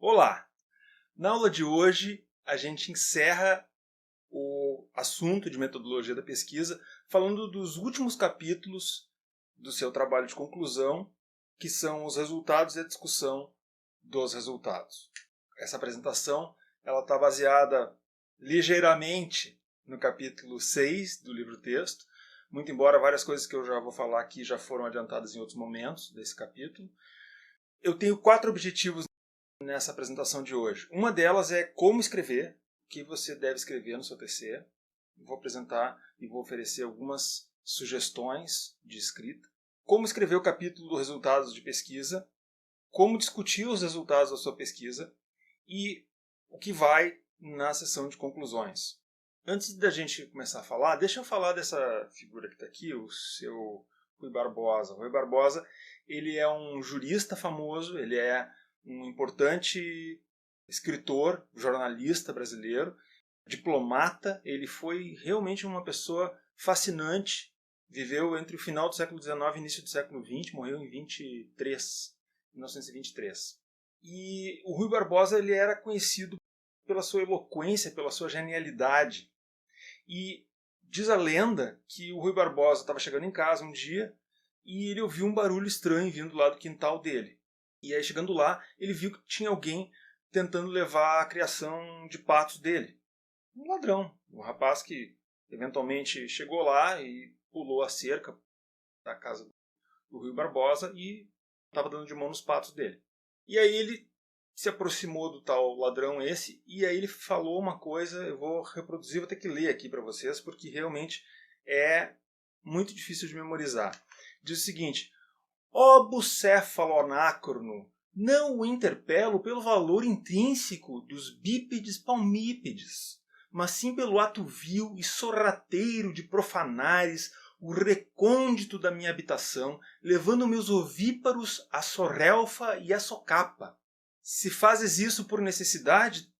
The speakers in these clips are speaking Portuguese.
Olá! Na aula de hoje, a gente encerra o assunto de metodologia da pesquisa falando dos últimos capítulos do seu trabalho de conclusão, que são os resultados e a discussão dos resultados. Essa apresentação está baseada ligeiramente no capítulo 6 do livro-texto, muito embora várias coisas que eu já vou falar aqui já foram adiantadas em outros momentos desse capítulo. Eu tenho 4 objetivos nessa apresentação de hoje. Uma delas é como escrever, o que você deve escrever no seu TCC. Vou apresentar e vou oferecer algumas sugestões de escrita. Como escrever o capítulo dos resultados de pesquisa, como discutir os resultados da sua pesquisa e o que vai na sessão de conclusões. Antes da gente começar a falar, deixa eu falar dessa figura que está aqui, o seu Rui Barbosa. O Rui Barbosa, ele é um jurista famoso, ele é um importante escritor, jornalista brasileiro, diplomata. Ele foi realmente uma pessoa fascinante. Viveu entre o final do século XIX e início do século XX, morreu em 1923. E o Rui Barbosa ele era conhecido pela sua eloquência, pela sua genialidade. E diz a lenda que o Rui Barbosa estava chegando em casa um dia e ele ouviu um barulho estranho vindo lá do quintal dele. E aí, chegando lá, ele viu que tinha alguém tentando levar a criação de patos dele. Um ladrão, um rapaz que eventualmente chegou lá e pulou a cerca da casa do Rui Barbosa e estava dando de mão nos patos dele. E aí ele se aproximou do tal ladrão esse, e aí ele falou uma coisa, eu vou reproduzir, vou ter que ler aqui para vocês, porque realmente é muito difícil de memorizar. Diz o seguinte: ó bucéfalo anácrono, não o interpelo pelo valor intrínseco dos bípedes palmípedes, mas sim pelo ato vil e sorrateiro de profanares o recôndito da minha habitação, levando meus ovíparos à sorrelfa e à socapa. Se fazes isso por necessidade,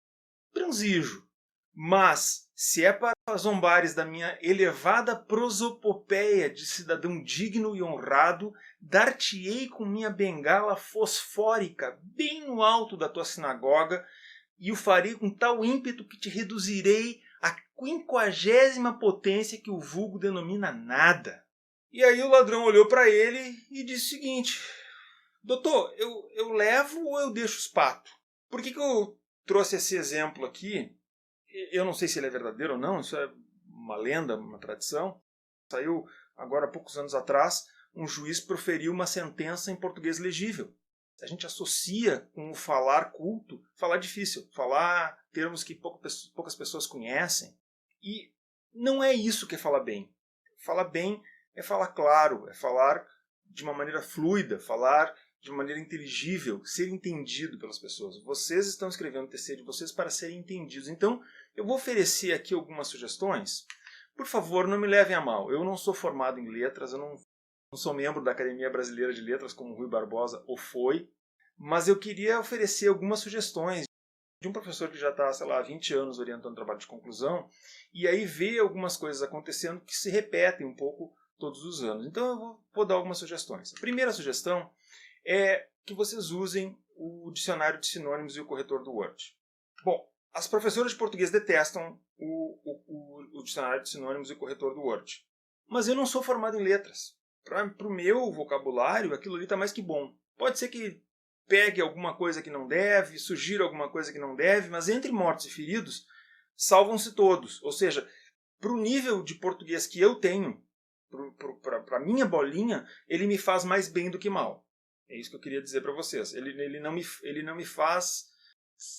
transijo. Mas, se é para zombares da minha elevada prosopopeia de cidadão digno e honrado, dar-te-ei com minha bengala fosfórica bem no alto da tua sinagoga, e o farei com tal ímpeto que te reduzirei à 50ª potência que o vulgo denomina nada. E aí o ladrão olhou para ele e disse o seguinte: doutor, eu levo ou eu deixo os patos? Por que eu trouxe esse exemplo aqui? Eu não sei se ele é verdadeiro ou não, isso é uma lenda, uma tradição. Saiu agora há poucos anos atrás, um juiz proferiu uma sentença em português legível. A gente associa com o falar culto, falar difícil, falar termos que poucas pessoas conhecem. E não é isso que é falar bem. Falar bem é falar claro, é falar de uma maneira fluida, falar de uma maneira inteligível, ser entendido pelas pessoas. Vocês estão escrevendo o TCC de vocês para serem entendidos. Então, eu vou oferecer aqui algumas sugestões. Por favor, não me levem a mal. Eu não sou formado em letras, eu não sou membro da Academia Brasileira de Letras, como o Rui Barbosa ou foi, mas eu queria oferecer algumas sugestões de um professor que já está, sei lá, há 20 anos orientando o trabalho de conclusão, e aí vê algumas coisas acontecendo que se repetem um pouco todos os anos. Então eu vou dar algumas sugestões. A primeira sugestão é que vocês usem o dicionário de sinônimos e o corretor do Word. Bom, as professoras de português detestam o dicionário de sinônimos e o corretor do Word. Mas eu não sou formado em letras. Para o meu vocabulário, aquilo ali está mais que bom. Pode ser que pegue alguma coisa que não deve, sugira alguma coisa que não deve, mas entre mortos e feridos, salvam-se todos. Ou seja, para o nível de português que eu tenho, para a minha bolinha, ele me faz mais bem do que mal. É isso que eu queria dizer para vocês. Ele não me faz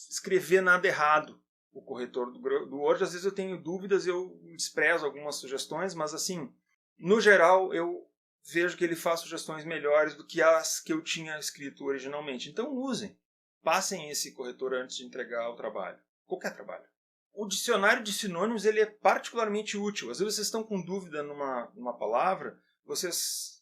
escrever nada errado. O corretor do Word, às vezes eu tenho dúvidas, eu desprezo algumas sugestões, mas assim, no geral, eu vejo que ele faz sugestões melhores do que as que eu tinha escrito originalmente. Então usem. Passem esse corretor antes de entregar o trabalho. Qualquer trabalho. O dicionário de sinônimos ele é particularmente útil. Às vezes vocês estão com dúvida numa palavra, vocês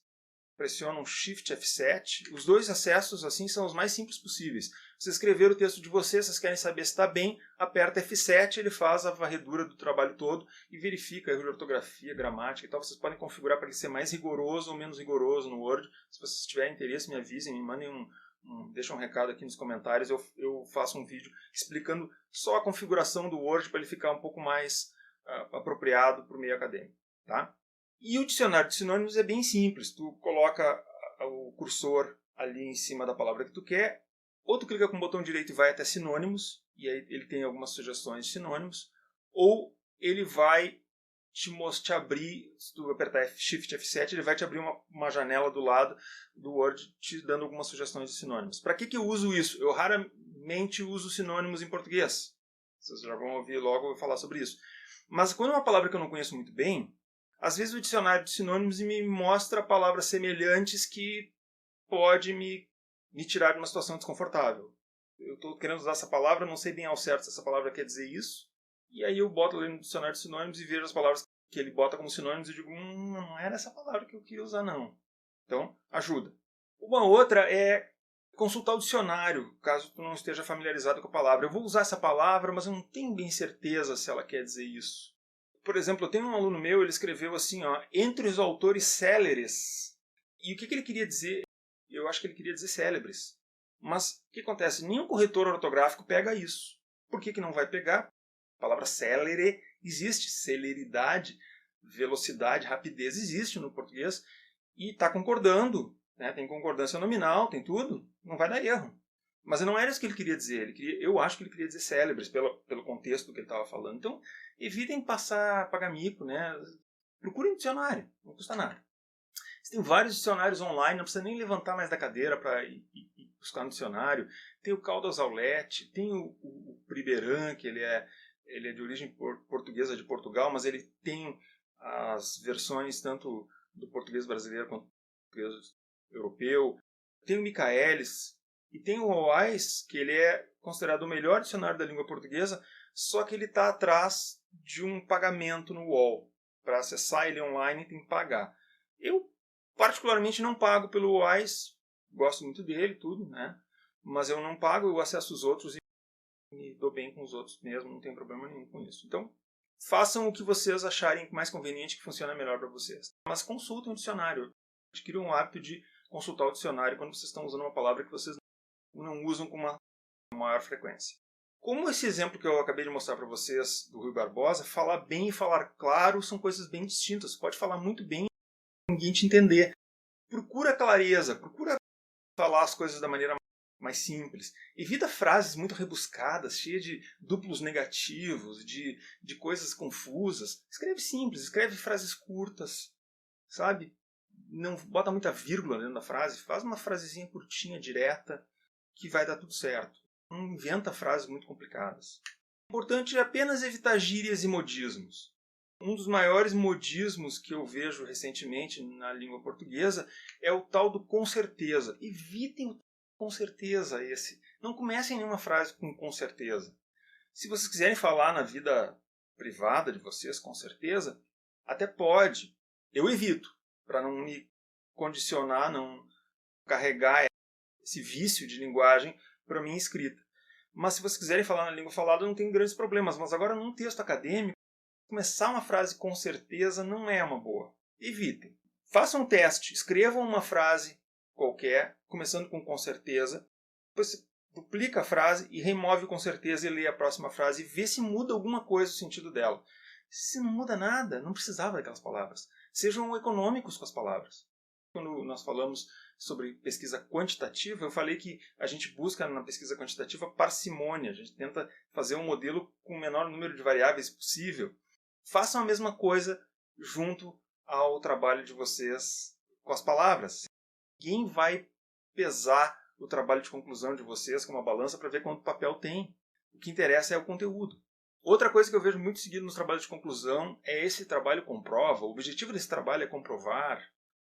pressionam Shift F7. Os dois acessos assim são os mais simples possíveis. Vocês escreveram o texto de vocês querem saber se está bem, aperta F7, ele faz a varredura do trabalho todo e verifica erro de ortografia, gramática e tal. Vocês podem configurar para ele ser mais rigoroso ou menos rigoroso no Word. Se vocês tiverem interesse, me avisem, me mandem deixa um recado aqui nos comentários, eu faço um vídeo explicando só a configuração do Word para ele ficar um pouco mais apropriado para o meio acadêmico. Tá? E o dicionário de sinônimos é bem simples. Tu coloca o cursor ali em cima da palavra que tu quer, ou tu clica com o botão direito e vai até sinônimos, e aí ele tem algumas sugestões de sinônimos, ou ele vai te abrir, se tu apertar Shift F7, ele vai te abrir uma janela do lado do Word, te dando algumas sugestões de sinônimos. Para que eu uso isso? Eu raramente uso sinônimos em português. Vocês já vão ouvir logo eu falar sobre isso. Mas quando é uma palavra que eu não conheço muito bem, às vezes o dicionário de sinônimos me mostra palavras semelhantes que pode me tirar de uma situação desconfortável. Eu estou querendo usar essa palavra, não sei bem ao certo se essa palavra quer dizer isso, e aí eu boto ali no dicionário de sinônimos e vejo as palavras que ele bota como sinônimos e digo, não era essa palavra que eu queria usar, não. Então, ajuda. Uma outra é consultar o dicionário, caso tu não esteja familiarizado com a palavra. Eu vou usar essa palavra, mas eu não tenho bem certeza se ela quer dizer isso. Por exemplo, eu tenho um aluno meu, ele escreveu assim, entre os autores céleres. E o que ele queria dizer? Eu acho que ele queria dizer célebres. Mas o que acontece? Nenhum corretor ortográfico pega isso. Por que não vai pegar? A palavra célere existe, celeridade, velocidade, rapidez existe no português e está concordando, né? Tem concordância nominal, tem tudo, não vai dar erro. Mas não era isso que ele queria dizer, eu acho que ele queria dizer célebres, pelo contexto do que ele estava falando. Então, evitem pagar mico, né? Procurem um dicionário, não custa nada. Tem vários dicionários online, não precisa nem levantar mais da cadeira para ir buscar no dicionário. Tem o Caldas Aulete, tem o Priberan, que ele é de origem portuguesa de Portugal, mas ele tem as versões tanto do português brasileiro quanto do português europeu. Tem o Michaelis e tem o OAIS, que ele é considerado o melhor dicionário da língua portuguesa, só que ele está atrás de um pagamento no UOL. Para acessar ele online tem que pagar. Eu particularmente não pago pelo OAIS, gosto muito dele, tudo, né? Mas eu não pago, eu acesso os outros e me dou bem com os outros mesmo, não tem problema nenhum com isso. Então, façam o que vocês acharem mais conveniente, que funciona melhor para vocês. Mas consultem o dicionário. Adquiram o hábito de consultar o dicionário quando vocês estão usando uma palavra que vocês não usam com uma maior frequência. Como esse exemplo que eu acabei de mostrar para vocês do Rui Barbosa, falar bem e falar claro são coisas bem distintas. Você pode falar muito bem e ninguém te entender. Procura clareza, procura falar as coisas da maneira mais simples. Evita frases muito rebuscadas, cheias de duplos negativos, de coisas confusas. Escreve simples, escreve frases curtas, sabe? Não bota muita vírgula dentro da frase, faz uma frasezinha curtinha, direta, que vai dar tudo certo. Não inventa frases muito complicadas. O importante é apenas evitar gírias e modismos. Um dos maiores modismos que eu vejo recentemente na língua portuguesa é o tal do com certeza. Evitem o com certeza esse. Não comecem nenhuma frase com certeza. Se vocês quiserem falar na vida privada de vocês, com certeza, até pode. Eu evito, para não me condicionar, não carregar esse vício de linguagem para minha escrita. Mas se vocês quiserem falar na língua falada, não tem grandes problemas. Mas agora, num texto acadêmico, começar uma frase com certeza não é uma boa. Evitem. Façam um teste. Escrevam uma frase qualquer, começando com certeza. Depois você duplica a frase e remove com certeza e lê a próxima frase e vê se muda alguma coisa o sentido dela. Se não muda nada, não precisava daquelas palavras. Sejam econômicos com as palavras. Quando nós falamos sobre pesquisa quantitativa, eu falei que a gente busca na pesquisa quantitativa parcimônia. A gente tenta fazer um modelo com o menor número de variáveis possível. Façam a mesma coisa junto ao trabalho de vocês com as palavras. Ninguém vai pesar o trabalho de conclusão de vocês com uma balança para ver quanto papel tem. O que interessa é o conteúdo. Outra coisa que eu vejo muito seguido nos trabalhos de conclusão é esse trabalho comprova. O objetivo desse trabalho é comprovar.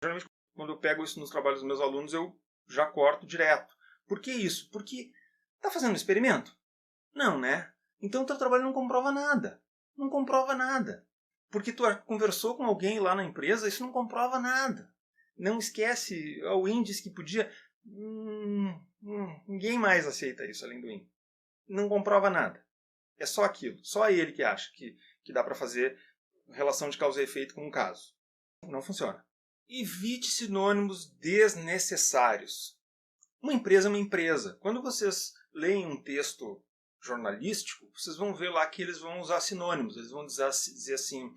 Geralmente, quando eu pego isso nos trabalhos dos meus alunos, eu já corto direto. Por que isso? Porque está fazendo um experimento? Não, né? Então o teu trabalho não comprova nada. Não comprova nada. Porque tu conversou com alguém lá na empresa, isso não comprova nada. Não esquece, o IN disse que podia. Ninguém mais aceita isso além do IN. Não comprova nada. É só aquilo. Só ele que acha que dá para fazer relação de causa e efeito com um caso. Não funciona. Evite sinônimos desnecessários. Uma empresa é uma empresa. Quando vocês leem um texto jornalístico, vocês vão ver lá que eles vão usar sinônimos. Eles vão dizer assim,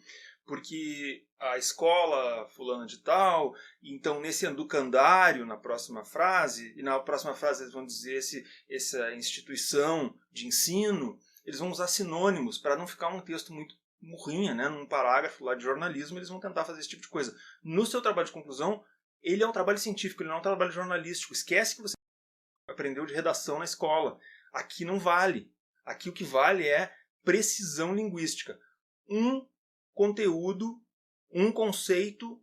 porque a escola fulana de tal, então nesse educandário, na próxima frase, e na próxima frase eles vão dizer essa instituição de ensino, eles vão usar sinônimos para não ficar um texto muito murrinha, né? Num parágrafo lá de jornalismo, eles vão tentar fazer esse tipo de coisa. No seu trabalho de conclusão, ele é um trabalho científico, ele não é um trabalho jornalístico. Esquece que você aprendeu de redação na escola. Aqui não vale. Aqui o que vale é precisão linguística. Um conteúdo, um conceito,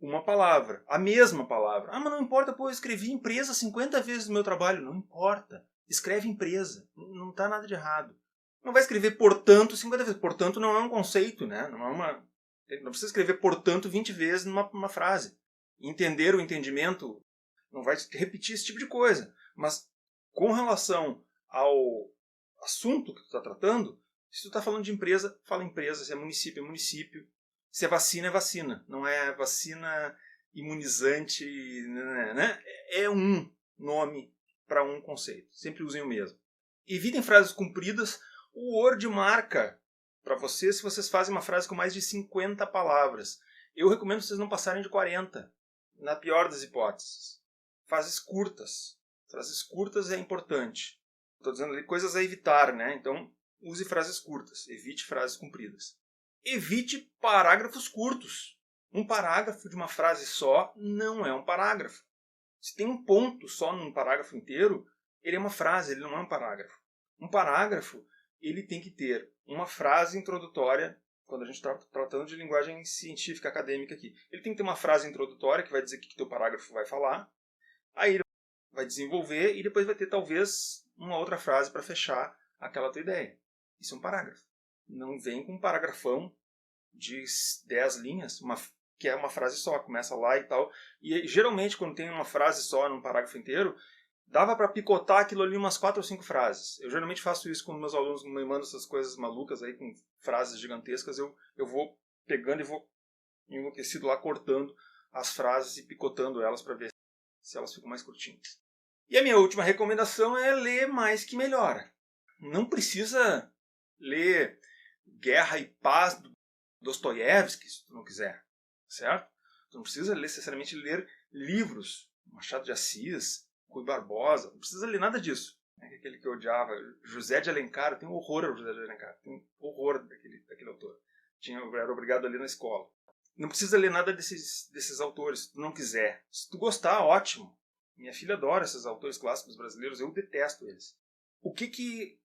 uma palavra. A mesma palavra. Ah, mas não importa, pô, eu escrevi empresa 50 vezes no meu trabalho. Não importa. Escreve empresa. Não está nada de errado. Não vai escrever portanto 50 vezes. Portanto não é um conceito, né? Não precisa escrever portanto 20 vezes numa frase. Entender o entendimento, não vai repetir esse tipo de coisa. Mas com relação ao assunto que tu está tratando, se tu está falando de empresa, fala empresa. Se é município. Se é vacina. Não é vacina imunizante, né? É um nome para um conceito. Sempre usem o mesmo. Evitem frases compridas. O Word marca para vocês se vocês fazem uma frase com mais de 50 palavras. Eu recomendo vocês não passarem de 40, na pior das hipóteses. Frases curtas. Frases curtas é importante. Estou dizendo ali coisas a evitar, né? Então, use frases curtas. Evite frases compridas. Evite parágrafos curtos. Um parágrafo de uma frase só não é um parágrafo. Se tem um ponto só num parágrafo inteiro, ele é uma frase, ele não é um parágrafo. Um parágrafo, ele tem que ter uma frase introdutória, quando a gente está tratando de linguagem científica acadêmica aqui. Ele tem que ter uma frase introdutória, que vai dizer o que o teu parágrafo vai falar. Aí ele vai desenvolver e depois vai ter talvez uma outra frase para fechar aquela tua ideia. Isso é um parágrafo. Não vem com um paragrafão de 10 linhas, que é uma frase só, começa lá e tal. E geralmente quando tem uma frase só num parágrafo inteiro, dava para picotar aquilo ali umas 4 ou 5 frases. Eu geralmente faço isso quando meus alunos me mandam essas coisas malucas aí com frases gigantescas, eu vou pegando e vou enlouquecido lá cortando as frases e picotando elas para ver se elas ficam mais curtinhas. E a minha última recomendação é ler mais que melhora. Não precisa ler Guerra e Paz do Dostoiévski, se tu não quiser, certo? Tu não precisa necessariamente ler livros, Machado de Assis, Rui Barbosa, não precisa ler nada disso. Aquele que eu odiava, José de Alencar, eu tenho horror ao José de Alencar, tenho horror daquele autor. Eu era obrigado a ler na escola. Não precisa ler nada desses autores, se tu não quiser. Se tu gostar, ótimo. Minha filha adora esses autores clássicos brasileiros, eu detesto eles. O que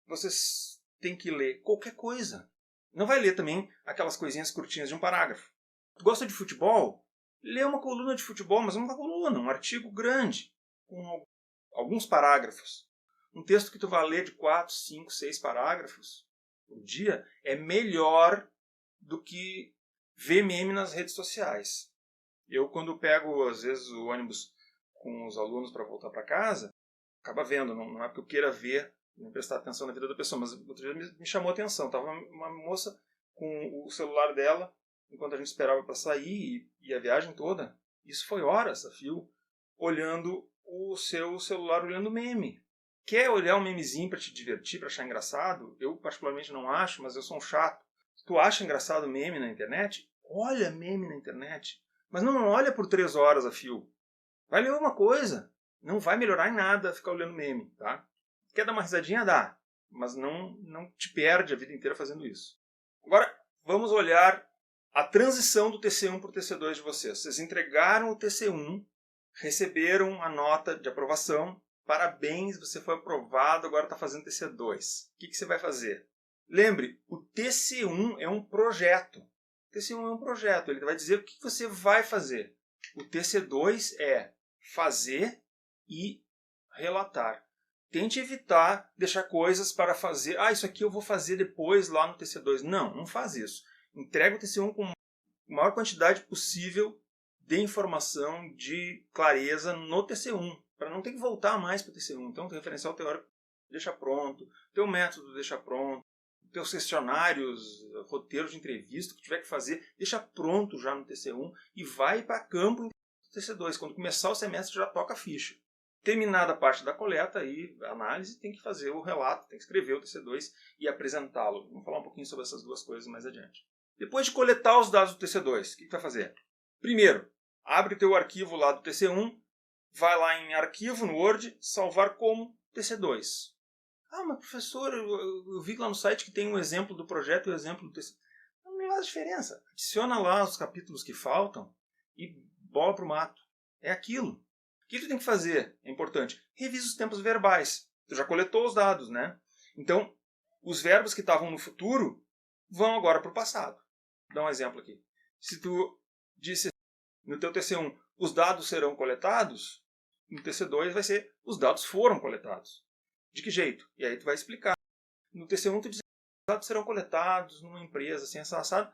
vocês têm que ler? Qualquer coisa. Não vai ler também aquelas coisinhas curtinhas de um parágrafo. Tu gosta de futebol? Lê uma coluna de futebol, mas não uma coluna, um artigo grande, com alguns parágrafos. Um texto que tu vai ler de 4, 5, 6 parágrafos por dia é melhor do que ver meme nas redes sociais. Eu, quando pego, às vezes, o ônibus com os alunos para voltar para casa, acaba vendo, não é porque eu queira ver, nem prestar atenção na vida da pessoa, mas outro dia me chamou a atenção. Estava uma moça com o celular dela, enquanto a gente esperava para sair, e a viagem toda, isso foi horas a fio, olhando o seu celular, olhando meme. Quer olhar um memezinho para te divertir, para achar engraçado? Eu particularmente não acho, mas eu sou um chato. Se tu acha engraçado meme na internet, olha meme na internet. Mas não olha por 3 horas a fio. Vai ler uma coisa. Não vai melhorar em nada ficar olhando meme, tá? Quer dar uma risadinha? Dá. Mas não te perde a vida inteira fazendo isso. Agora, vamos olhar a transição do TC1 para o TC2 de vocês. Vocês entregaram o TC1, receberam a nota de aprovação. Parabéns, você foi aprovado, agora está fazendo TC2. O que você vai fazer? Lembre, o TC1 é um projeto. O TC1 é um projeto, ele vai dizer o que você vai fazer. O TC2 é fazer e relatar. Tente evitar deixar coisas para fazer. Isso aqui eu vou fazer depois lá no TC2. Não faz isso. Entrega o TC1 com a maior quantidade possível de informação, de clareza no TC1, para não ter que voltar mais para o TC1. Então, o referencial teórico deixa pronto, teu método deixa pronto, teus questionários, roteiros de entrevista que tiver que fazer, deixa pronto já no TC1 e vai para campo no TC2. Quando começar o semestre, já toca a ficha. Terminada a parte da coleta, aí a análise tem que fazer o relato, tem que escrever o TC2 e apresentá-lo. Vamos falar um pouquinho sobre essas duas coisas mais adiante. Depois de coletar os dados do TC2, o que vai fazer? Primeiro, abre o teu arquivo lá do TC1, vai lá em arquivo no Word, salvar como TC2. Ah, mas professor, eu vi lá no site que tem um exemplo do projeto e um exemplo do TC2. Não faz diferença. Adiciona lá os capítulos que faltam e bola pro mato. É aquilo. O que tu tem que fazer? É importante. Revisa os tempos verbais. Tu já coletou os dados, né? Então, os verbos que estavam no futuro vão agora para o passado. Vou dar um exemplo aqui. Se tu disse no teu TC1, os dados serão coletados, no TC2 vai ser, os dados foram coletados. De que jeito? E aí tu vai explicar. No TC1 tu diz, os dados serão coletados numa empresa assim, assado.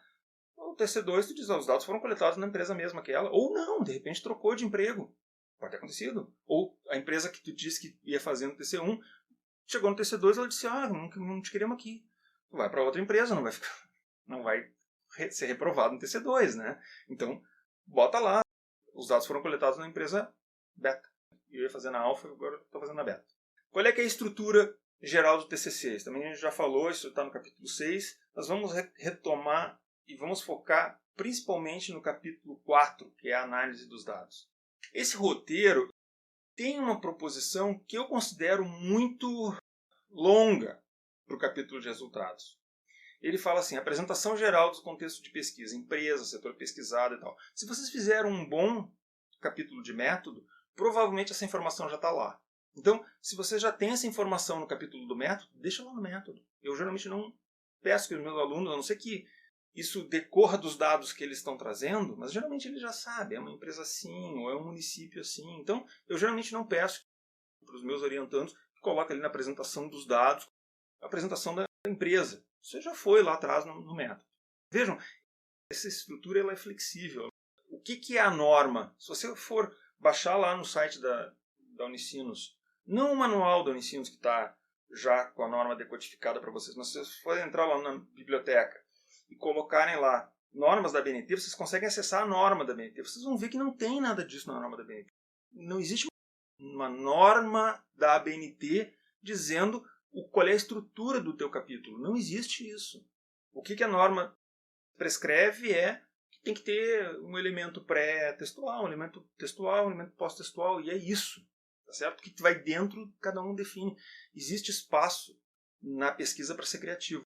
No TC2 tu diz, os dados foram coletados na empresa mesma que ela. Ou não, de repente trocou de emprego. Pode ter acontecido. Ou a empresa que tu disse que ia fazer no TC1, chegou no TC2 e ela disse, não te queremos aqui. Tu vai para outra empresa, não vai ser reprovado no TC2, né? Então, bota lá, os dados foram coletados na empresa beta. Eu ia fazer na alfa, agora estou fazendo na beta. Qual é que é a estrutura geral do TCC? Isso também a gente já falou, isso está no capítulo 6. Nós vamos retomar e vamos focar principalmente no capítulo 4, que é a análise dos dados. Esse roteiro tem uma proposição que eu considero muito longa para o capítulo de resultados. Ele fala assim, apresentação geral dos contextos de pesquisa, empresa, setor pesquisado e tal. Se vocês fizeram um bom capítulo de método, provavelmente essa informação já está lá. Então, se você já tem essa informação no capítulo do método, deixa lá no método. Eu geralmente não peço que os meus alunos, a não ser que isso decorra dos dados que eles estão trazendo, mas geralmente ele já sabe, é uma empresa assim, ou é um município assim. Então, eu geralmente não peço para os meus orientandos que coloquem ali na apresentação dos dados, a apresentação da empresa. Você já foi lá atrás no método. Vejam, essa estrutura ela é flexível. O que é a norma? Se você for baixar lá no site da Unicinos, não o manual da Unicinos que está já com a norma decodificada para vocês, mas se vocês forem entrar lá na biblioteca e colocarem lá normas da BNT, vocês conseguem acessar a norma da BNT. Vocês vão ver que não tem nada disso na norma da BNT. Não existe uma norma da ABNT dizendo qual é a estrutura do teu capítulo. Não existe isso. O que a norma prescreve é que tem que ter um elemento pré-textual, um elemento textual, um elemento pós-textual, e é isso. Tá certo? O que vai dentro, cada um define. Existe espaço na pesquisa para ser criativo.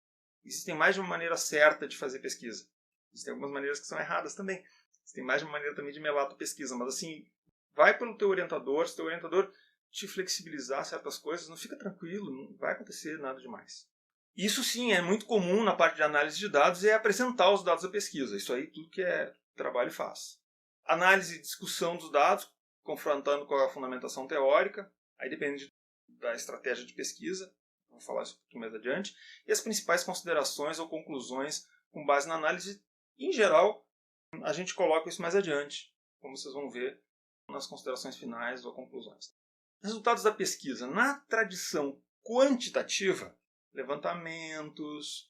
Existem mais de uma maneira certa de fazer pesquisa. Existem algumas maneiras que são erradas também. Existem mais de uma maneira também de melar a tua pesquisa. Mas assim, vai pelo teu orientador. Se o teu orientador te flexibilizar certas coisas, não fica tranquilo, não vai acontecer nada demais. Isso sim é muito comum na parte de análise de dados, é apresentar os dados da pesquisa. Isso aí tudo que é trabalho faz. Análise e discussão dos dados, confrontando com a fundamentação teórica, aí depende da estratégia de pesquisa, vou falar isso um pouquinho mais adiante, e as principais considerações ou conclusões com base na análise. Em geral, a gente coloca isso mais adiante, como vocês vão ver nas considerações finais ou conclusões. Resultados da pesquisa. Na tradição quantitativa, levantamentos,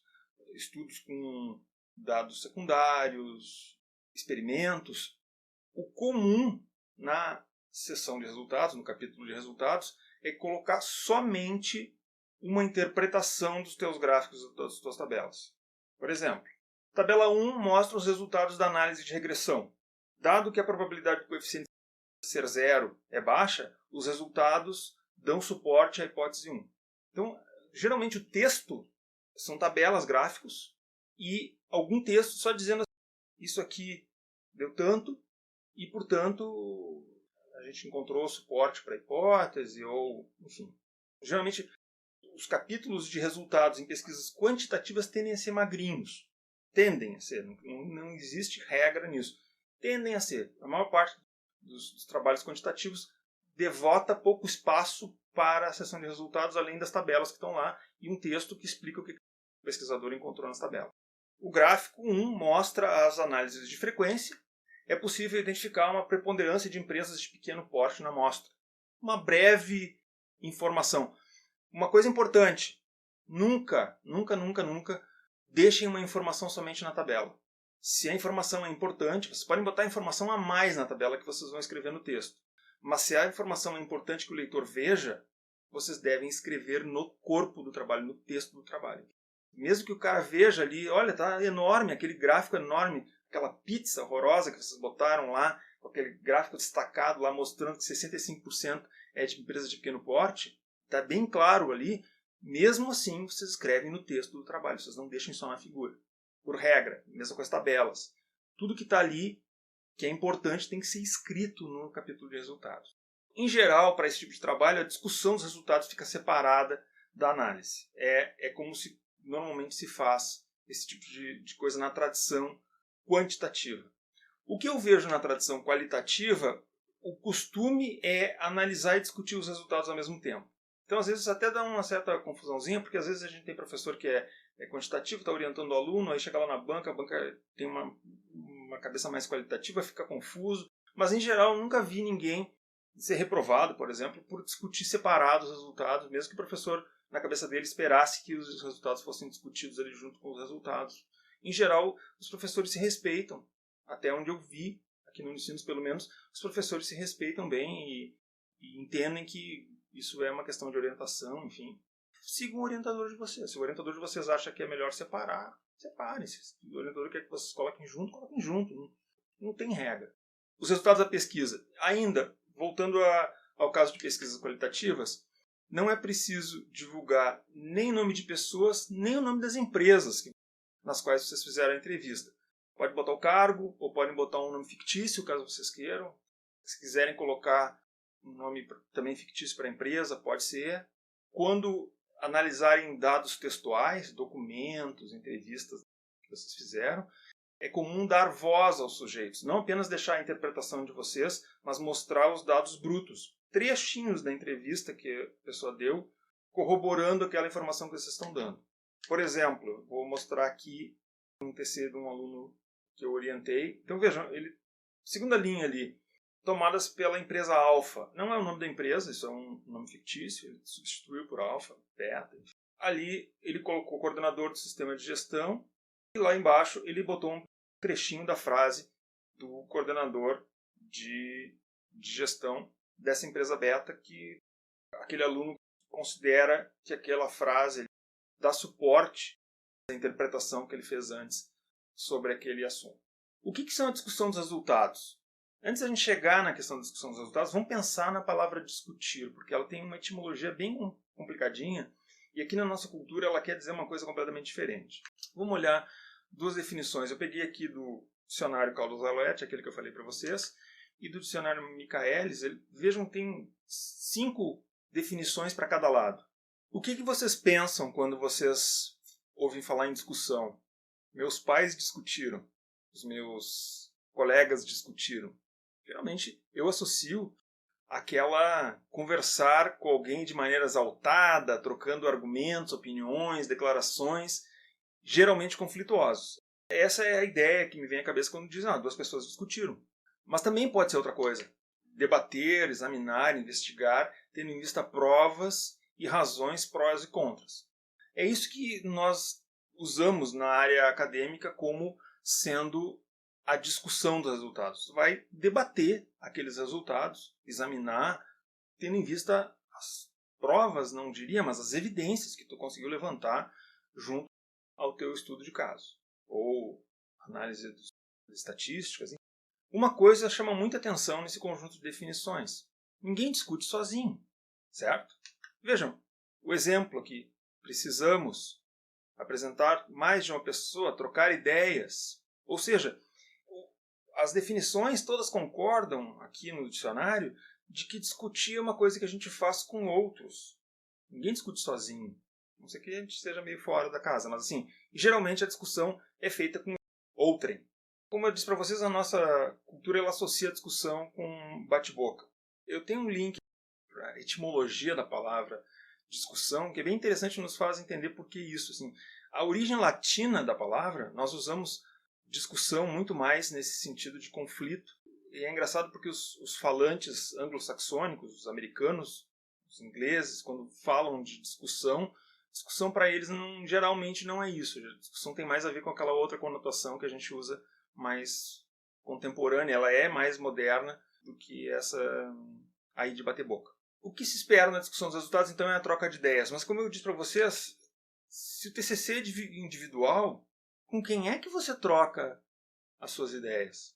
estudos com dados secundários, experimentos, o comum na seção de resultados, no capítulo de resultados, é colocar somente uma interpretação dos teus gráficos e das tuas tabelas. Por exemplo, tabela 1 mostra os resultados da análise de regressão. Dado que a probabilidade do coeficiente ser zero é baixa, os resultados dão suporte à hipótese 1. Então, geralmente o texto são tabelas, gráficos, e algum texto só dizendo assim, isso aqui deu tanto, e, portanto, a gente encontrou suporte para a hipótese, ou, enfim. Geralmente, os capítulos de resultados em pesquisas quantitativas tendem a ser magrinhos. Tendem a ser, não existe regra nisso. Tendem a ser. A maior parte dos trabalhos quantitativos devota pouco espaço para a seção de resultados, além das tabelas que estão lá, e um texto que explica o que o pesquisador encontrou nas tabelas. O gráfico 1 mostra as análises de frequência. É possível identificar uma preponderância de empresas de pequeno porte na amostra. Uma breve informação. Uma coisa importante, nunca deixem uma informação somente na tabela. Se a informação é importante, vocês podem botar informação a mais na tabela que vocês vão escrever no texto. Mas se a informação é importante que o leitor veja, vocês devem escrever no corpo do trabalho, no texto do trabalho. Mesmo que o cara veja ali, olha, tá enorme, aquele gráfico enorme, aquela pizza horrorosa que vocês botaram lá, com aquele gráfico destacado lá mostrando que 65% é de empresa de pequeno porte, está bem claro ali. Mesmo assim, vocês escrevem no texto do trabalho, vocês não deixem só na figura. Por regra, mesmo com as tabelas. Tudo que está ali, que é importante, tem que ser escrito no capítulo de resultados. Em geral, para esse tipo de trabalho, a discussão dos resultados fica separada da análise. É como se normalmente se faz esse tipo de coisa na tradição quantitativa. O que eu vejo na tradição qualitativa, o costume é analisar e discutir os resultados ao mesmo tempo. Então, às vezes, até dá uma certa confusãozinha, porque às vezes a gente tem professor que é quantitativo, está orientando o aluno, aí chega lá na banca, a banca tem uma cabeça mais qualitativa, fica confuso. Mas, em geral, eu nunca vi ninguém ser reprovado, por exemplo, por discutir separados os resultados, mesmo que o professor, na cabeça dele, esperasse que os resultados fossem discutidos ali junto com os resultados. Em geral, os professores se respeitam. Até onde eu vi, aqui no Unicinos pelo menos, os professores se respeitam bem e entendem que isso é uma questão de orientação, enfim. Sigam o orientador de vocês. Se o orientador de vocês acha que é melhor separar, separem. Se o orientador quer que vocês coloquem junto, coloquem junto. Não tem regra. Os resultados da pesquisa. Ainda, voltando ao caso de pesquisas qualitativas, não é preciso divulgar nem o nome de pessoas, nem o nome das empresas nas quais vocês fizeram a entrevista. Pode botar o cargo, ou podem botar um nome fictício, caso vocês queiram. Se quiserem colocar um nome também fictício para a empresa, pode ser. Quando analisarem dados textuais, documentos, entrevistas que vocês fizeram, é comum dar voz aos sujeitos. Não apenas deixar a interpretação de vocês, mas mostrar os dados brutos. Trechinhos da entrevista que a pessoa deu, corroborando aquela informação que vocês estão dando. Por exemplo, vou mostrar aqui um TC de um aluno que eu orientei. Então vejam, segunda linha ali, tomadas pela empresa Alfa. Não é o nome da empresa, isso é um nome fictício, ele substituiu por Alfa, Beta. Ali ele colocou o coordenador do sistema de gestão e lá embaixo ele botou um trechinho da frase do coordenador de gestão dessa empresa Beta, que aquele aluno considera que aquela frase dá suporte à interpretação que ele fez antes sobre aquele assunto. O que são a discussão dos resultados? Antes da gente chegar na questão da discussão dos resultados, vamos pensar na palavra discutir, porque ela tem uma etimologia bem complicadinha e aqui na nossa cultura ela quer dizer uma coisa completamente diferente. Vamos olhar duas definições. Eu peguei aqui do dicionário Carlos Aloetti, aquele que eu falei para vocês, e do dicionário Michaelis. Vejam, tem 5 definições para cada lado. O que vocês pensam quando vocês ouvem falar em discussão? Meus pais discutiram, os meus colegas discutiram. Geralmente eu associo aquela conversar com alguém de maneira exaltada, trocando argumentos, opiniões, declarações, geralmente conflituosos. Essa é a ideia que me vem à cabeça quando dizem, duas pessoas discutiram. Mas também pode ser outra coisa. Debater, examinar, investigar, tendo em vista provas e razões prós e contras. É isso que nós usamos na área acadêmica como sendo a discussão dos resultados. Tu vai debater aqueles resultados, examinar, tendo em vista as provas, não diria, mas as evidências que tu conseguiu levantar junto ao teu estudo de caso. Ou análise de estatísticas. Uma coisa chama muita atenção nesse conjunto de definições. Ninguém discute sozinho, certo? Vejam, o exemplo aqui. Precisamos apresentar mais de uma pessoa, trocar ideias. Ou seja, as definições todas concordam aqui no dicionário de que discutir é uma coisa que a gente faz com outros. Ninguém discute sozinho. Não sei que a gente esteja meio fora da casa, mas assim, geralmente a discussão é feita com outrem. Como eu disse para vocês, a nossa cultura ela associa a discussão com bate-boca. Eu tenho um link para a etimologia da palavra discussão, que é bem interessante e nos faz entender por que isso. Assim, a origem latina da palavra, nós usamos discussão muito mais nesse sentido de conflito. E é engraçado porque os falantes anglo-saxônicos, os americanos, os ingleses, quando falam de discussão para eles geralmente não é isso. A discussão tem mais a ver com aquela outra conotação que a gente usa mais contemporânea. Ela é mais moderna do que essa aí de bater boca. O que se espera na discussão dos resultados, então, é a troca de ideias. Mas, como eu disse para vocês, se o TCC é individual, com quem é que você troca as suas ideias?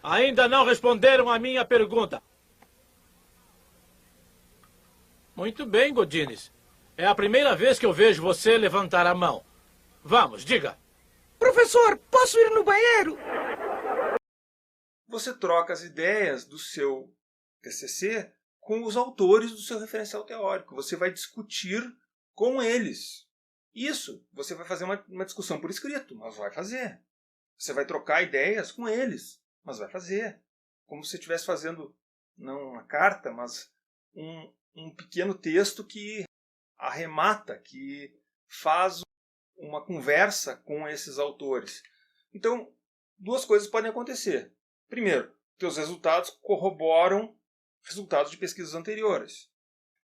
Ainda não responderam a minha pergunta. Muito bem, Godines. É a primeira vez que eu vejo você levantar a mão. Vamos, diga. Professor, posso ir no banheiro? Você troca as ideias do seu TCC com os autores do seu referencial teórico. Você vai discutir com eles. Isso, você vai fazer uma discussão por escrito, mas vai fazer. Você vai trocar ideias com eles, mas vai fazer. Como se você estivesse fazendo, não uma carta, mas um pequeno texto que arremata, que faz uma conversa com esses autores. Então, duas coisas podem acontecer. Primeiro, teus resultados corroboram resultados de pesquisas anteriores.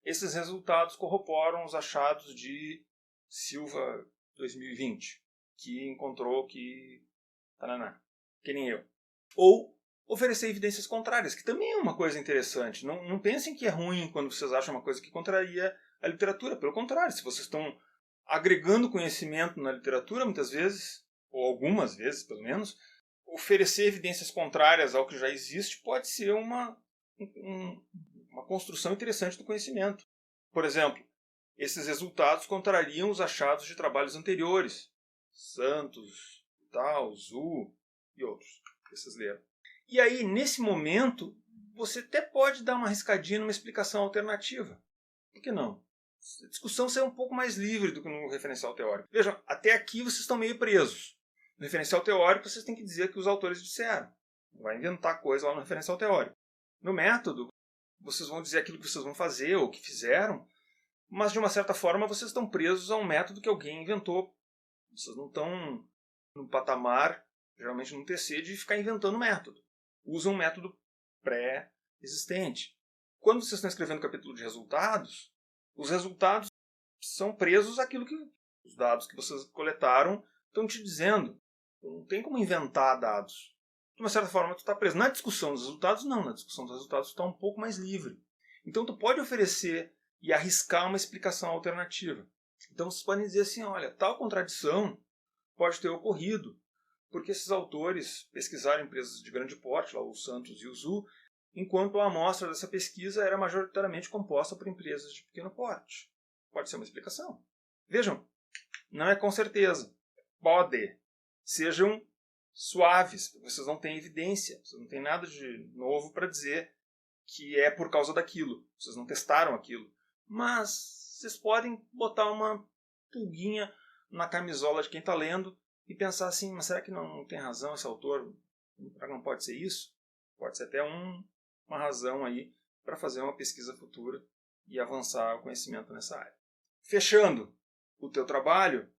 Esses resultados corroboram os achados de Silva 2020, que encontrou que... Taraná, que nem eu. Ou oferecer evidências contrárias, que também é uma coisa interessante. Não pensem que é ruim quando vocês acham uma coisa que contraria a literatura. Pelo contrário, se vocês estão agregando conhecimento na literatura, muitas vezes, ou algumas vezes pelo menos, oferecer evidências contrárias ao que já existe pode ser uma construção interessante do conhecimento. Por exemplo, esses resultados contrariam os achados de trabalhos anteriores. Santos, tal, Zhu e outros que vocês leram. E aí, nesse momento, você até pode dar uma arriscadinha numa explicação alternativa. Por que não? A discussão sai um pouco mais livre do que no referencial teórico. Vejam, até aqui vocês estão meio presos. No referencial teórico, vocês têm que dizer que os autores disseram. Não vai inventar coisa lá no referencial teórico. No método, vocês vão dizer aquilo que vocês vão fazer ou que fizeram, mas de uma certa forma vocês estão presos a um método que alguém inventou. Vocês não estão no patamar, geralmente no TC, de ficar inventando método. Usam um método pré-existente. Quando vocês estão escrevendo o capítulo de resultados, os resultados são presos àquilo que os dados que vocês coletaram estão te dizendo. Não tem como inventar dados. De uma certa forma, tu está preso. Na discussão dos resultados, não. Na discussão dos resultados, tu está um pouco mais livre. Então, tu pode oferecer e arriscar uma explicação alternativa. Então, vocês podem dizer assim, olha, tal contradição pode ter ocorrido porque esses autores pesquisaram empresas de grande porte, lá o Santos e o Zhu, enquanto a amostra dessa pesquisa era majoritariamente composta por empresas de pequeno porte. Pode ser uma explicação. Vejam, não é com certeza. Pode. Sejam suaves, vocês não têm evidência, vocês não têm nada de novo para dizer que é por causa daquilo. Vocês não testaram aquilo. Mas vocês podem botar uma pulguinha na camisola de quem está lendo e pensar assim, mas será que não tem razão esse autor? Será que não pode ser isso? Pode ser até uma razão aí para fazer uma pesquisa futura e avançar o conhecimento nessa área. Fechando o teu trabalho,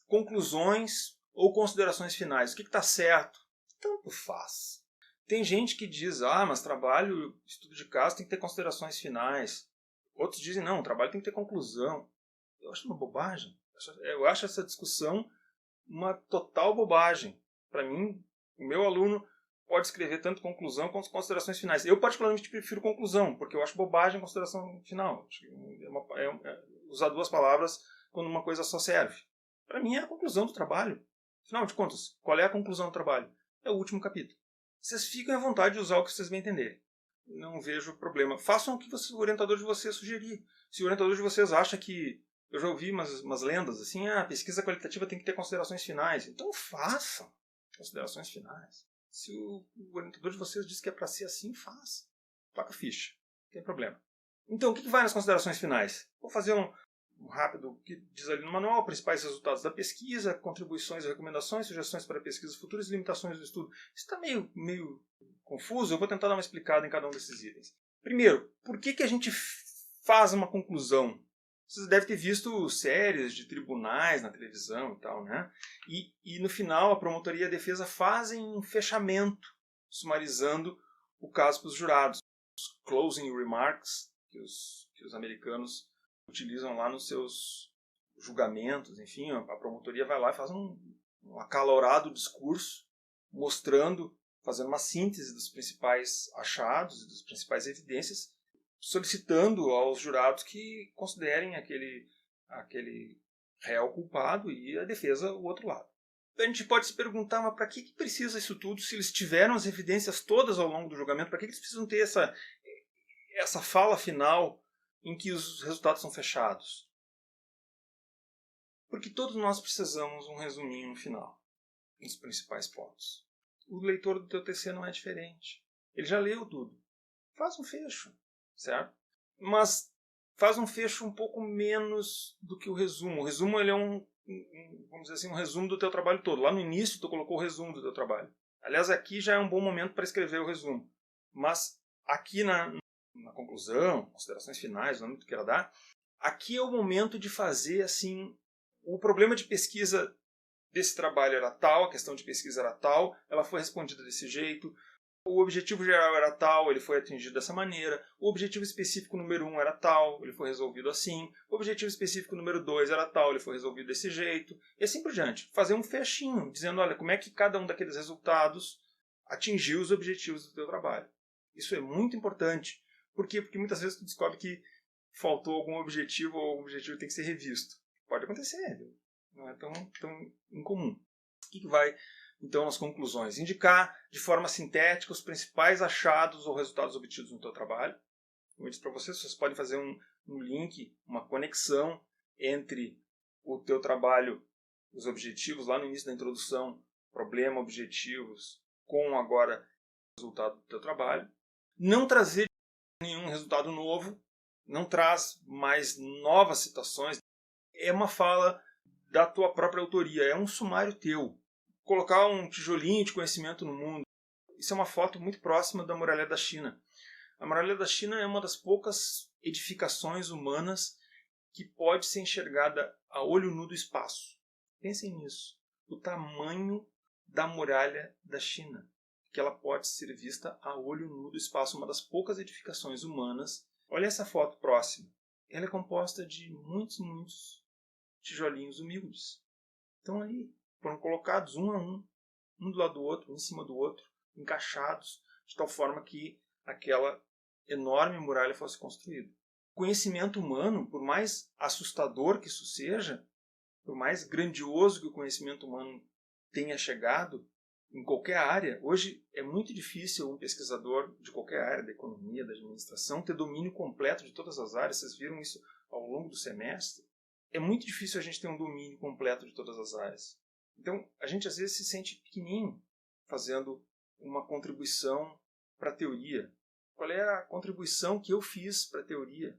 conclusões ou considerações finais. O que está certo? Tanto faz. Tem gente que diz, mas trabalho, estudo de caso tem que ter considerações finais. Outros dizem, não, o trabalho tem que ter conclusão. Eu acho uma bobagem. Eu acho essa discussão uma total bobagem. Para mim, o meu aluno pode escrever tanto conclusão quanto considerações finais. Eu particularmente prefiro conclusão, porque eu acho bobagem a consideração final. Usar duas palavras quando uma coisa só serve. Para mim é a conclusão do trabalho. Afinal de contas, qual é a conclusão do trabalho? É o último capítulo. Vocês ficam à vontade de usar o que vocês bem entenderem. Não vejo problema. Façam o que o orientador de vocês sugerir. Se o orientador de vocês acha que... Eu já ouvi umas lendas assim, a pesquisa qualitativa tem que ter considerações finais. Então façam considerações finais. Se o orientador de vocês diz que é para ser assim, faça. Toca a ficha. Não tem problema. Então, o que vai nas considerações finais? Vou fazer um rápido que diz ali no manual, principais resultados da pesquisa, contribuições e recomendações, sugestões para pesquisas futuras e limitações do estudo. Isso está meio confuso, eu vou tentar dar uma explicada em cada um desses itens. Primeiro, por que a gente faz uma conclusão? Vocês devem ter visto séries de tribunais na televisão e tal, né? E no final a promotoria e a defesa fazem um fechamento, sumarizando o caso para os jurados. Os closing remarks que os americanos utilizam lá nos seus julgamentos, enfim, a promotoria vai lá e faz um acalorado discurso mostrando fazendo uma síntese dos principais achados e das principais evidências, solicitando aos jurados que considerem aquele réu culpado e a defesa o outro lado. A gente pode se perguntar, mas para que precisa isso tudo se eles tiveram as evidências todas ao longo do julgamento? Para que eles precisam ter essa fala final em que os resultados são fechados? Porque todos nós precisamos um resuminho no final, nos principais pontos. O leitor do teu TC não é diferente. Ele já leu tudo. Faz um fecho, certo? Mas faz um fecho um pouco menos do que o resumo. O resumo ele é vamos dizer assim, um resumo do teu trabalho todo. Lá no início tu colocou o resumo do teu trabalho. Aliás, aqui já é um bom momento para escrever o resumo. Mas aqui na conclusão, considerações finais, o nome que tu queira dar, aqui é o momento de fazer assim, o problema de pesquisa desse trabalho era tal, a questão de pesquisa era tal, ela foi respondida desse jeito, o objetivo geral era tal, ele foi atingido dessa maneira, o objetivo específico número 1 era tal, ele foi resolvido assim, o objetivo específico número 2 era tal, ele foi resolvido desse jeito, e assim por diante. Fazer um fechinho, dizendo, olha, como é que cada um daqueles resultados atingiu os objetivos do teu trabalho. Isso é muito importante. Por quê? Porque muitas vezes tu descobre que faltou algum objetivo ou o objetivo tem que ser revisto. Pode acontecer, viu? Não é tão incomum. O que vai, então, nas conclusões? Indicar de forma sintética os principais achados ou resultados obtidos no teu trabalho. Como eu disse para vocês podem fazer um link, uma conexão entre o teu trabalho, os objetivos, lá no início da introdução, problema, objetivos, com agora o resultado do teu trabalho. Não trazer nenhum resultado novo, não traz mais novas citações. É uma fala da tua própria autoria, é um sumário teu. Colocar um tijolinho de conhecimento no mundo. Isso é uma foto muito próxima da Muralha da China. A Muralha da China é uma das poucas edificações humanas que pode ser enxergada a olho nu do espaço. Pensem nisso. O tamanho da Muralha da China, que ela pode ser vista a olho nu do espaço, uma das poucas edificações humanas. Olha essa foto próxima. Ela é composta de muitos tijolinhos humildes. Então ali foram colocados um a um do lado do outro, um em cima do outro, encaixados, de tal forma que aquela enorme muralha fosse construída. O conhecimento humano, por mais assustador que isso seja, por mais grandioso que o conhecimento humano tenha chegado, em qualquer área, hoje é muito difícil um pesquisador de qualquer área, da economia, da administração, ter domínio completo de todas as áreas. Vocês viram isso ao longo do semestre? É muito difícil a gente ter um domínio completo de todas as áreas. Então, a gente às vezes se sente pequenininho fazendo uma contribuição para a teoria. Qual é a contribuição que eu fiz para a teoria?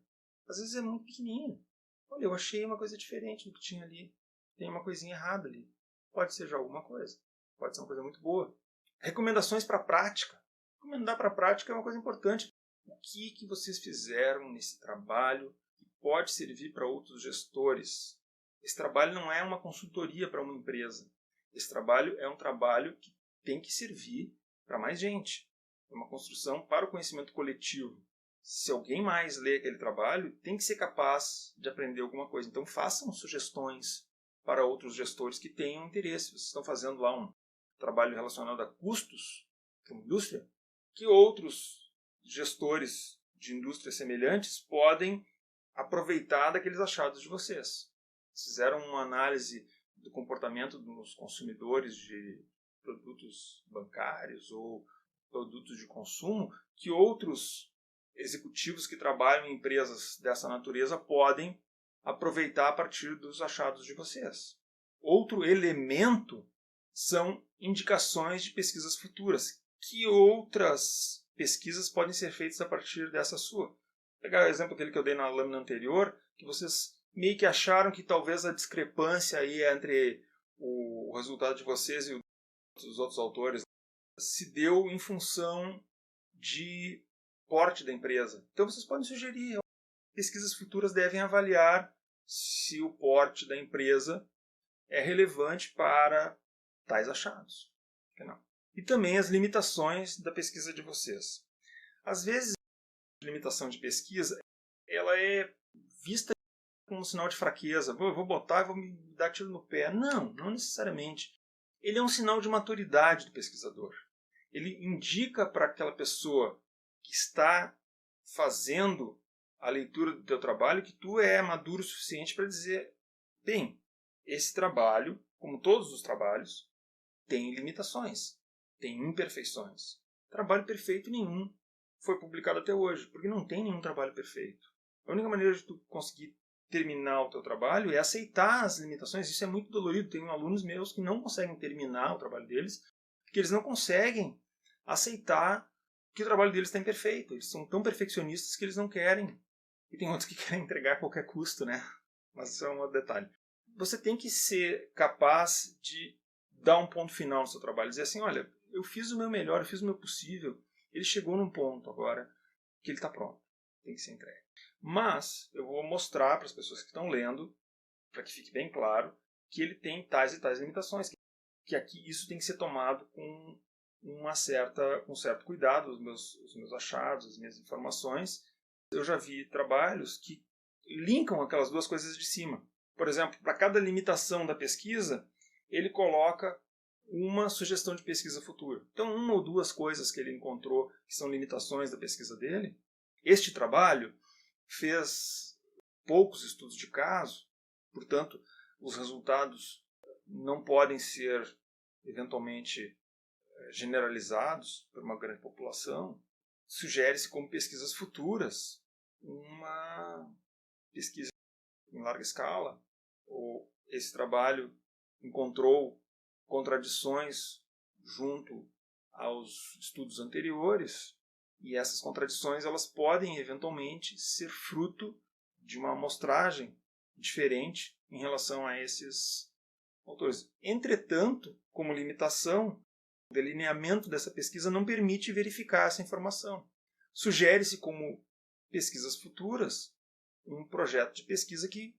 Às vezes é muito pequenininho. Olha, eu achei uma coisa diferente do que tinha ali. Tem uma coisinha errada ali. Pode ser já alguma coisa. Pode ser uma coisa muito boa. Recomendações para a prática. Recomendar para a prática é uma coisa importante. O que vocês fizeram nesse trabalho que pode servir para outros gestores? Esse trabalho não é uma consultoria para uma empresa. Esse trabalho é um trabalho que tem que servir para mais gente. É uma construção para o conhecimento coletivo. Se alguém mais lê aquele trabalho, tem que ser capaz de aprender alguma coisa. Então façam sugestões para outros gestores que tenham interesse. Vocês estão fazendo lá um trabalho relacionado a custos para uma indústria, que outros gestores de indústrias semelhantes podem aproveitar daqueles achados de vocês. Fizeram uma análise do comportamento dos consumidores de produtos bancários ou produtos de consumo que outros executivos que trabalham em empresas dessa natureza podem aproveitar a partir dos achados de vocês. Outro elemento são indicações de pesquisas futuras. Que outras pesquisas podem ser feitas a partir dessa sua? Vou pegar o exemplo aquele que eu dei na lâmina anterior, que vocês meio que acharam que talvez a discrepância aí entre o resultado de vocês e dos outros autores se deu em função de porte da empresa. Então vocês podem sugerir, pesquisas futuras devem avaliar se o porte da empresa é relevante para tais achados. Não. E também as limitações da pesquisa de vocês. Às vezes, a limitação de pesquisa ela é vista como um sinal de fraqueza. Eu vou botar e vou me dar tiro no pé. Não necessariamente. Ele é um sinal de maturidade do pesquisador. ele indica para aquela pessoa que está fazendo a leitura do teu trabalho que tu é maduro o suficiente para dizer, bem, esse trabalho, como todos os trabalhos, tem limitações, tem imperfeições. Trabalho perfeito nenhum foi publicado até hoje, porque não tem nenhum trabalho perfeito. A única maneira de tu conseguir terminar o teu trabalho é aceitar as limitações. Isso é muito dolorido. Tenho alunos meus que não conseguem terminar o trabalho deles, porque eles não conseguem aceitar que o trabalho deles está imperfeito. Eles são tão perfeccionistas que eles não querem. E tem outros que querem entregar a qualquer custo, né? Mas isso é um outro detalhe. Você tem que ser capaz de dar um ponto final no seu trabalho. Dizer assim, olha, eu fiz o meu melhor, eu fiz o meu possível. Ele chegou num ponto agora que ele está pronto. Tem que ser entregue. Mas eu vou mostrar para as pessoas que estão lendo, para que fique bem claro, que ele tem tais e tais limitações. Que aqui isso tem que ser tomado com um certo cuidado, os meus achados, as minhas informações. Eu já vi trabalhos que linkam aquelas duas coisas de cima. Por exemplo, para cada limitação da pesquisa, ele coloca uma sugestão de pesquisa futura. Então, uma ou duas coisas que ele encontrou que são limitações da pesquisa dele. Este trabalho fez poucos estudos de caso, portanto, os resultados não podem ser, eventualmente, generalizados por uma grande população. Sugere-se como pesquisas futuras uma pesquisa em larga escala, ou esse trabalho encontrou contradições junto aos estudos anteriores, e essas contradições elas podem eventualmente ser fruto de uma amostragem diferente em relação a esses autores. Entretanto, como limitação, o delineamento dessa pesquisa não permite verificar essa informação. Sugere-se como pesquisas futuras um projeto de pesquisa que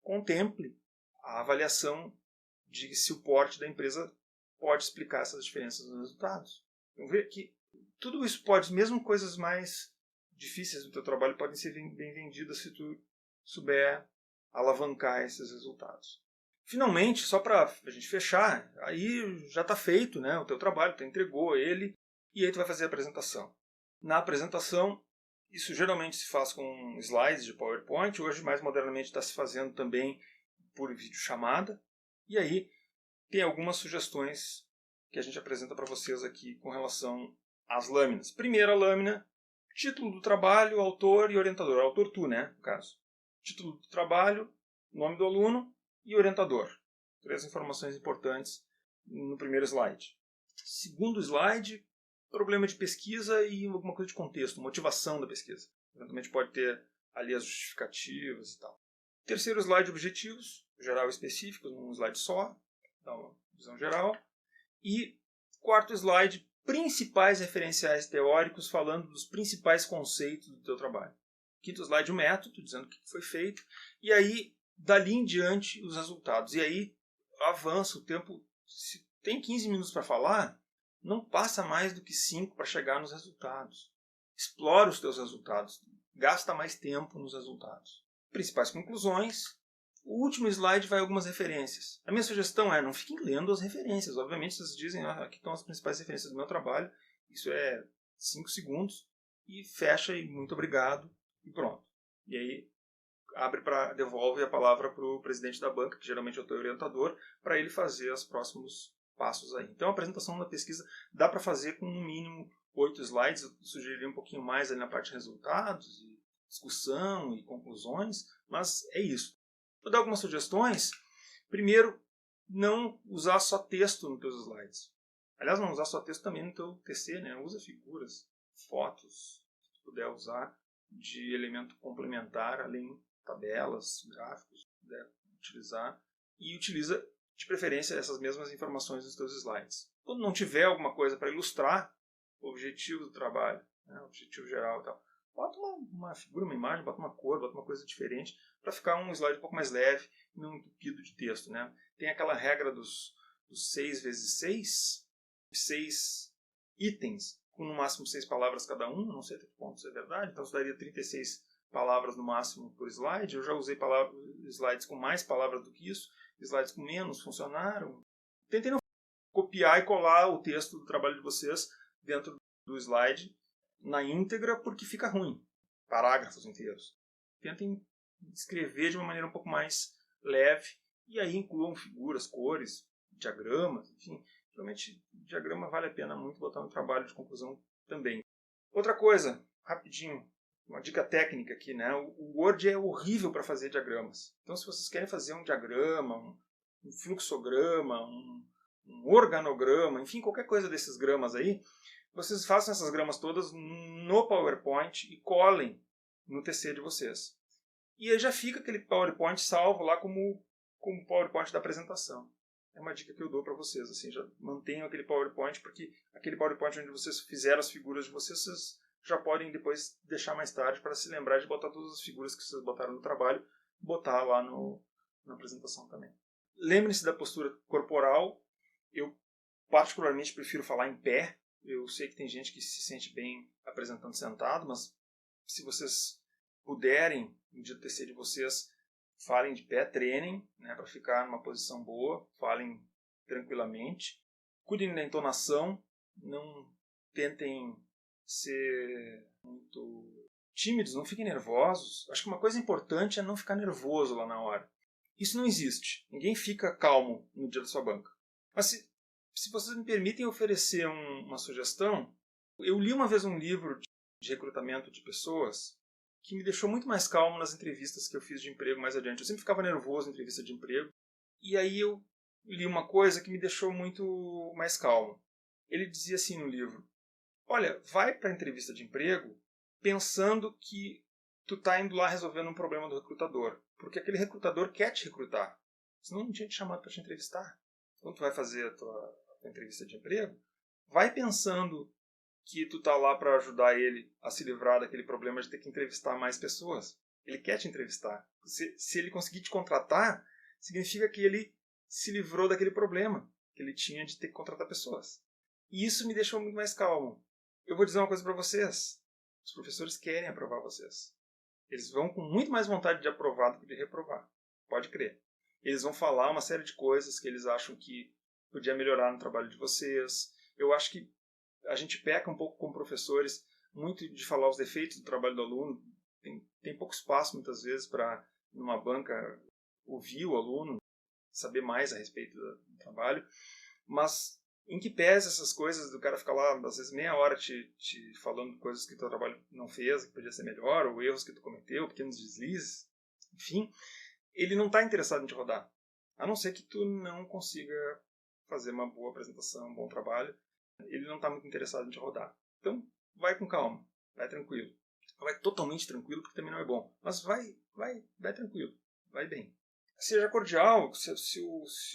contemple a avaliação de se o porte da empresa pode explicar essas diferenças nos resultados. Vamos ver que tudo isso pode, mesmo coisas mais difíceis do teu trabalho, podem ser bem vendidas se tu souber alavancar esses resultados. Finalmente, só para a gente fechar, aí já está feito, né, o teu trabalho, tu entregou ele, e aí tu vai fazer a apresentação. Na apresentação, isso geralmente se faz com slides de PowerPoint, hoje mais modernamente está se fazendo também por videochamada, e aí tem algumas sugestões que a gente apresenta para vocês aqui com relação às lâminas. Primeira lâmina, título do trabalho, autor e orientador. Autor tu, né, no caso. Título do trabalho, nome do aluno e orientador. 3 informações importantes no primeiro slide. Segundo slide, problema de pesquisa e alguma coisa de contexto, motivação da pesquisa. Eventualmente pode ter ali as justificativas e tal. Terceiro slide, objetivos, geral e específicos, num slide só, dá uma visão geral. E quarto slide, principais referenciais teóricos, falando dos principais conceitos do teu trabalho. Quinto slide, o método, dizendo o que foi feito. E aí, dali em diante, os resultados. E aí, avança o tempo. Se tem 15 minutos para falar, não passa mais do que 5 para chegar nos resultados. Explora os teus resultados. Gasta mais tempo nos resultados. Principais conclusões. O último slide vai algumas referências. A minha sugestão é, não fiquem lendo as referências. Obviamente, vocês dizem, aqui estão as principais referências do meu trabalho. Isso é 5 segundos. E fecha e muito obrigado. E pronto. E aí, devolve a palavra para o presidente da banca, que geralmente é o teu orientador, para ele fazer os próximos passos aí. Então, a apresentação da pesquisa dá para fazer com no mínimo 8 slides. Eu sugeriria um pouquinho mais ali na parte de resultados, e discussão e conclusões, mas é isso. Vou dar algumas sugestões. Primeiro, não usar só texto nos teus slides. Aliás, não usar só texto também no teu TC, né? Usa figuras, fotos, se puder usar, de elemento complementar, além tabelas, gráficos, se puder utilizar. E utiliza, de preferência, essas mesmas informações nos teus slides. Quando não tiver alguma coisa para ilustrar o objetivo do trabalho, né? O objetivo geral e tal, bota uma figura, uma imagem, bota uma cor, bota uma coisa diferente, para ficar um slide um pouco mais leve, não entupido de texto, né? Tem aquela regra dos 6 × 6, 6 itens, com no máximo 6 palavras cada um, não sei até que ponto isso é verdade, então isso daria 36 palavras no máximo por slide. Eu já usei slides com mais palavras do que isso, slides com menos funcionaram. Tentem não copiar e colar o texto do trabalho de vocês dentro do slide na íntegra porque fica ruim. Parágrafos inteiros. Tentem escrever de uma maneira um pouco mais leve e aí incluam figuras, cores, diagramas, enfim. Realmente, diagrama vale a pena muito botar no trabalho de conclusão também. Outra coisa, rapidinho, uma dica técnica aqui, né? O Word é horrível para fazer diagramas. Então, se vocês querem fazer um diagrama, um fluxograma, um organograma, enfim, qualquer coisa desses gramas aí, vocês façam essas gramas todas no PowerPoint e colhem no TC de vocês. E aí já fica aquele PowerPoint salvo lá como PowerPoint da apresentação. É uma dica que eu dou para vocês. Assim, já mantenham aquele PowerPoint, porque aquele PowerPoint onde vocês fizeram as figuras de vocês já podem depois deixar mais tarde para se lembrar de botar todas as figuras que vocês botaram no trabalho, botar lá na apresentação também. Lembrem-se da postura corporal. Eu particularmente prefiro falar em pé. Eu sei que tem gente que se sente bem apresentando sentado, mas se vocês puderem, no dia do TC de vocês, falem de pé, treinem, né, para ficar numa posição boa, falem tranquilamente. Cuidem da entonação, não tentem ser muito tímidos, não fiquem nervosos. Acho que uma coisa importante é não ficar nervoso lá na hora. Isso não existe. Ninguém fica calmo no dia da sua banca. Mas se vocês me permitem oferecer uma sugestão, eu li uma vez um livro de recrutamento de pessoas que me deixou muito mais calmo nas entrevistas que eu fiz de emprego mais adiante. Eu sempre ficava nervoso em entrevista de emprego. E aí eu li uma coisa que me deixou muito mais calmo. Ele dizia assim no livro: olha, vai para a entrevista de emprego pensando que tu tá indo lá resolvendo um problema do recrutador. Porque aquele recrutador quer te recrutar. Senão não tinha te chamado para te entrevistar. Quando tu vai fazer a tua entrevista de emprego, vai pensando que tu tá lá para ajudar ele a se livrar daquele problema de ter que entrevistar mais pessoas. Ele quer te entrevistar. Se ele conseguir te contratar, significa que ele se livrou daquele problema que ele tinha de ter que contratar pessoas. E isso me deixou muito mais calmo. Eu vou dizer uma coisa para vocês. Os professores querem aprovar vocês. Eles vão com muito mais vontade de aprovar do que de reprovar. Pode crer. Eles vão falar uma série de coisas que eles acham que podia melhorar no trabalho de vocês. Eu acho que a gente peca um pouco como professores muito de falar os defeitos do trabalho do aluno. Tem pouco espaço, muitas vezes, para, numa banca, ouvir o aluno, saber mais a respeito do trabalho. Mas, em que pese essas coisas do cara ficar lá, às vezes, meia hora te falando coisas que o teu trabalho não fez, que podia ser melhor, ou erros que tu cometeu, pequenos deslizes, enfim, ele não está interessado em te rodar. A não ser que tu não consiga fazer uma boa apresentação, um bom trabalho, ele não está muito interessado em te rodar. Então, vai com calma, vai tranquilo. Vai totalmente tranquilo, porque também não é bom. Mas vai tranquilo, vai bem. Seja cordial, se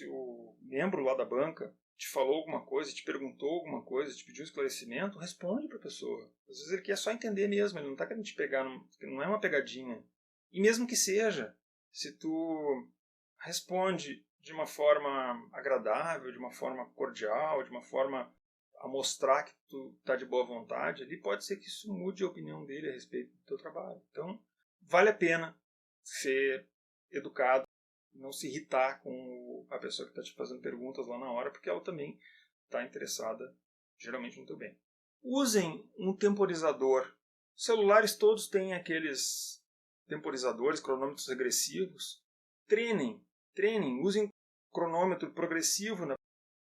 o membro lá da banca te falou alguma coisa, te perguntou alguma coisa, te pediu um esclarecimento, responde para a pessoa. Às vezes ele quer só entender mesmo, ele não está querendo te pegar, não é uma pegadinha. E mesmo que seja, se tu responde de uma forma agradável, de uma forma cordial, de uma forma a mostrar que tu está de boa vontade, ali pode ser que isso mude a opinião dele a respeito do teu trabalho. Então, vale a pena ser educado, não se irritar com a pessoa que está te fazendo perguntas lá na hora, porque ela também está interessada, geralmente, no teu bem. Usem um temporizador. Celulares todos têm aqueles temporizadores, cronômetros regressivos. Treinem, usem cronômetro progressivo nas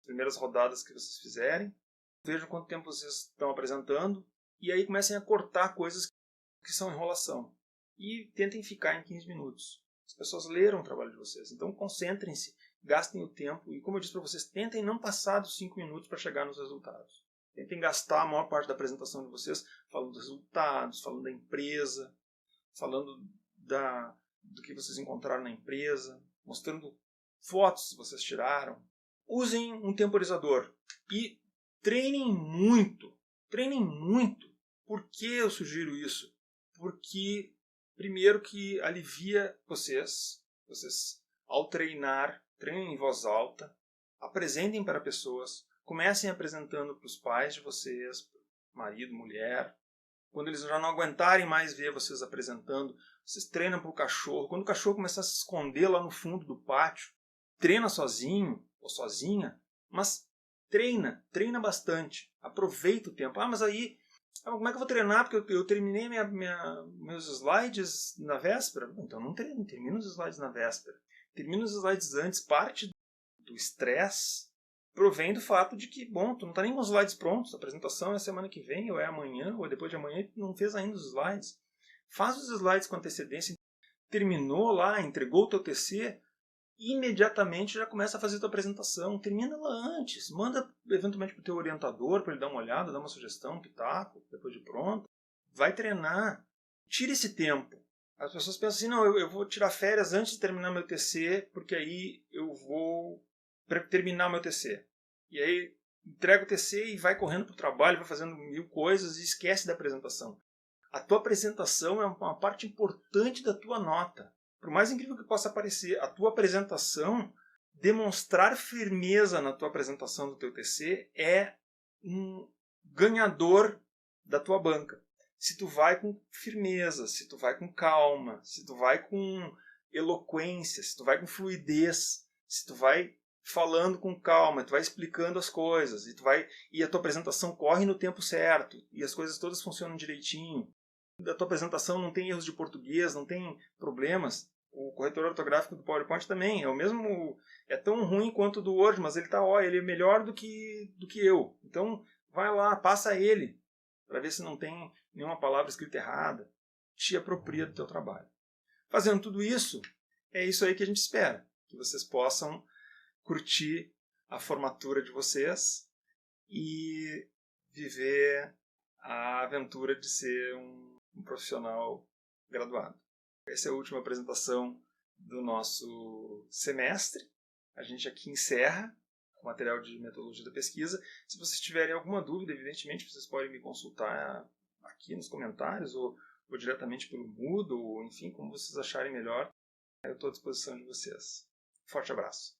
primeiras rodadas que vocês fizerem. Vejam quanto tempo vocês estão apresentando e aí comecem a cortar coisas que são enrolação. E tentem ficar em 15 minutos. As pessoas leram o trabalho de vocês, então concentrem-se, gastem o tempo e, como eu disse para vocês, tentem não passar dos 5 minutos para chegar nos resultados. Tentem gastar a maior parte da apresentação de vocês falando dos resultados, falando da empresa, falando do que vocês encontraram na empresa, mostrando fotos que vocês tiraram. Usem um temporizador e treinem muito. Por que eu sugiro isso? Porque, primeiro, que alivia vocês ao treinar, treinem em voz alta, apresentem para pessoas, comecem apresentando para os pais de vocês, marido, mulher. Quando eles já não aguentarem mais ver vocês apresentando, vocês treinam para o cachorro. Quando o cachorro começar a se esconder lá no fundo do pátio, treina sozinho ou sozinha, mas treina bastante, aproveita o tempo. Mas aí, como é que eu vou treinar? Porque eu terminei meus slides na véspera. Então não treino, termina os slides na véspera. Termina os slides antes, parte do estresse provém do fato de que, tu não está nem com os slides prontos, a apresentação é semana que vem, ou é amanhã, ou é depois de amanhã, e não fez ainda os slides. Faz os slides com antecedência, terminou lá, entregou o teu TC, imediatamente já começa a fazer a tua apresentação, termina lá antes, manda eventualmente para o teu orientador, para ele dar uma olhada, dar uma sugestão, um pitaco, depois de pronto. Vai treinar, tira esse tempo. As pessoas pensam assim, não, eu vou tirar férias antes de terminar meu TC, porque aí eu vou terminar meu TC. E aí entrega o TC e vai correndo para o trabalho, vai fazendo 1000 coisas e esquece da apresentação. A tua apresentação é uma parte importante da tua nota. Por mais incrível que possa parecer, a tua apresentação, demonstrar firmeza na tua apresentação do teu TC é um ganhador da tua banca. Se tu vai com firmeza, se tu vai com calma, se tu vai com eloquência, se tu vai com fluidez, se tu vai falando com calma, tu vai explicando as coisas, e a tua apresentação corre no tempo certo, e as coisas todas funcionam direitinho. A tua apresentação não tem erros de português, não tem problemas. O corretor ortográfico do PowerPoint também é o mesmo, é tão ruim quanto o do Word, mas ele é melhor do que eu. Então vai lá, passa ele para ver se não tem nenhuma palavra escrita errada. Te apropria do teu trabalho. Fazendo tudo isso, é isso aí que a gente espera, que vocês possam curtir a formatura de vocês e viver a aventura de ser um profissional graduado. Essa é a última apresentação do nosso semestre. A gente aqui encerra o material de metodologia da pesquisa. Se vocês tiverem alguma dúvida, evidentemente, vocês podem me consultar aqui nos comentários ou diretamente pelo Moodle, ou enfim, como vocês acharem melhor. Eu estou à disposição de vocês. Forte abraço.